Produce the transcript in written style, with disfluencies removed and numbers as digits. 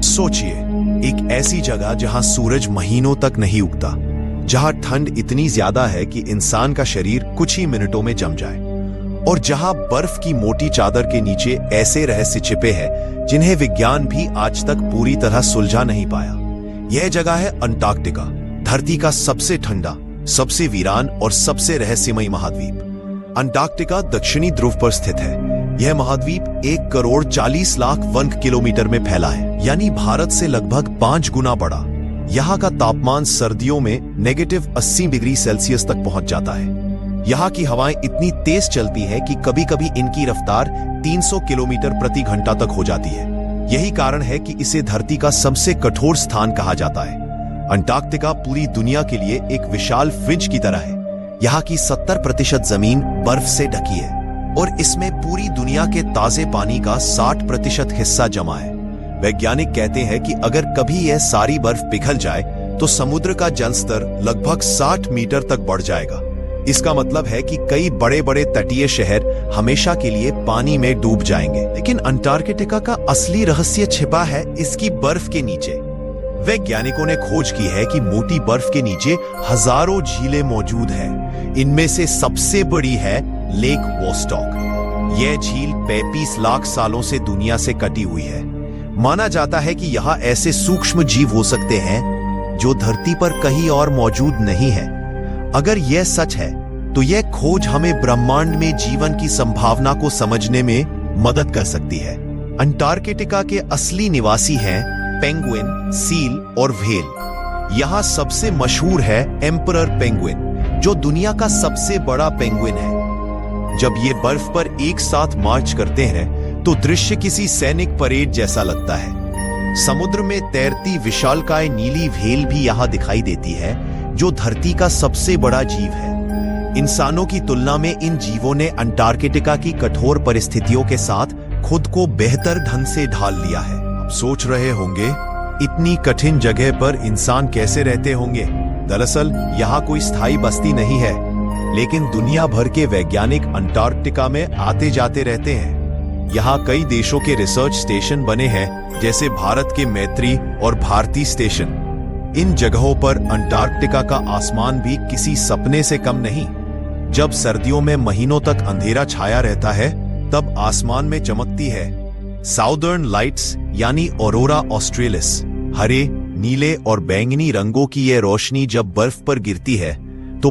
सोचिए, एक ऐसी जगह जहां सूरज महीनों तक नहीं उगता, जहां ठंड इतनी ज्यादा है कि इंसान का शरीर कुछ ही मिनटों में जम जाए, और जहां बर्फ की मोटी चादर के नीचे ऐसे रहस्य छिपे हैं जिन्हें विज्ञान भी आज तक पूरी तरह सुलझा नहीं पाया। यह जगह है अंटार्कटिका, धरती का सबसे ठंडा, सबसे वीरान और सबसे रहस्यमयी महाद्वीप। अंटार्कटिका दक्षिणी ध्रुव पर स्थित है। यह महाद्वीप 1,40,00,000 वर्ग किलोमीटर में फैला है, यानी भारत से लगभग 5 गुना बड़ा। यहाँ का तापमान सर्दियों में -80 डिग्री सेल्सियस तक पहुंच जाता है। यहाँ की हवाएं इतनी तेज चलती है कि कभी कभी इनकी रफ्तार 300 किलोमीटर प्रति घंटा तक हो जाती है। यही कारण है कि इसे धरती का सबसे कठोर स्थान कहा जाता है। अंटार्कटिका पूरी दुनिया के लिए एक विशाल फ्रिज की तरह है। यहाँ की 70% जमीन बर्फ से ढकी है और इसमें पूरी दुनिया के ताजे पानी का 60% हिस्सा जमा है। वैज्ञानिक कहते हैं कि अगर कभी यह सारी बर्फ पिघल जाए तो समुद्र का जल स्तर लगभग 60 मीटर तक बढ़ जाएगा। इसका मतलब है कि कई बड़े बड़े तटीय शहर हमेशा के लिए पानी में डूब जाएंगे। लेकिन अंटार्कटिका का असली रहस्य छिपा है इसकी बर्फ के नीचे। वैज्ञानिकों ने खोज की है कि मोटी बर्फ के नीचे हजारों झीलें मौजूद हैं। इनमें से सबसे बड़ी है लेक वोस्टॉक। यह झील 35 लाख सालों से दुनिया से कटी हुई है। माना जाता है कि यहाँ ऐसे सूक्ष्म जीव हो सकते हैं जो धरती पर कहीं और मौजूद नहीं है। अगर यह सच है तो यह खोज हमें ब्रह्मांड में जीवन की संभावना को समझने में मदद कर सकती है। अंटार्कटिका के असली निवासी हैं पेंगुइन, सील और व्हेल। यहाँ सबसे मशहूर है एम्परर पेंगुइन, जो दुनिया का सबसे बड़ा पेंगुइन है। जब ये बर्फ पर एक साथ मार्च करते हैं तो दृश्य किसी सैनिक परेड जैसा लगता है। समुद्र में तैरती विशालकाय नीली व्हेल भी यहाँ दिखाई देती है, जो धरती का सबसे बड़ा जीव है। इंसानों की तुलना में इन जीवों ने अंटार्कटिका की कठोर परिस्थितियों के साथ खुद को बेहतर ढंग से ढाल लिया है। आप सोच रहे होंगे, इतनी कठिन जगह पर इंसान कैसे रहते होंगे? दरअसल यहाँ कोई स्थायी बस्ती नहीं है, लेकिन दुनिया भर के वैज्ञानिक अंटार्कटिका में आते जाते रहते हैं। यहाँ कई देशों के रिसर्च स्टेशन बने हैं, जैसे भारत के मैत्री और भारती स्टेशन। इन जगहों पर अंटार्कटिका का आसमान भी किसी सपने से कम नहीं। जब सर्दियों में महीनों तक अंधेरा छाया रहता है, तब आसमान में चमकती है साउदर्न लाइट्स यानी ऑरोरा ऑस्ट्रेलिस। हरे, नीले और बैंगनी रंगों की यह रोशनी जब बर्फ पर गिरती है तो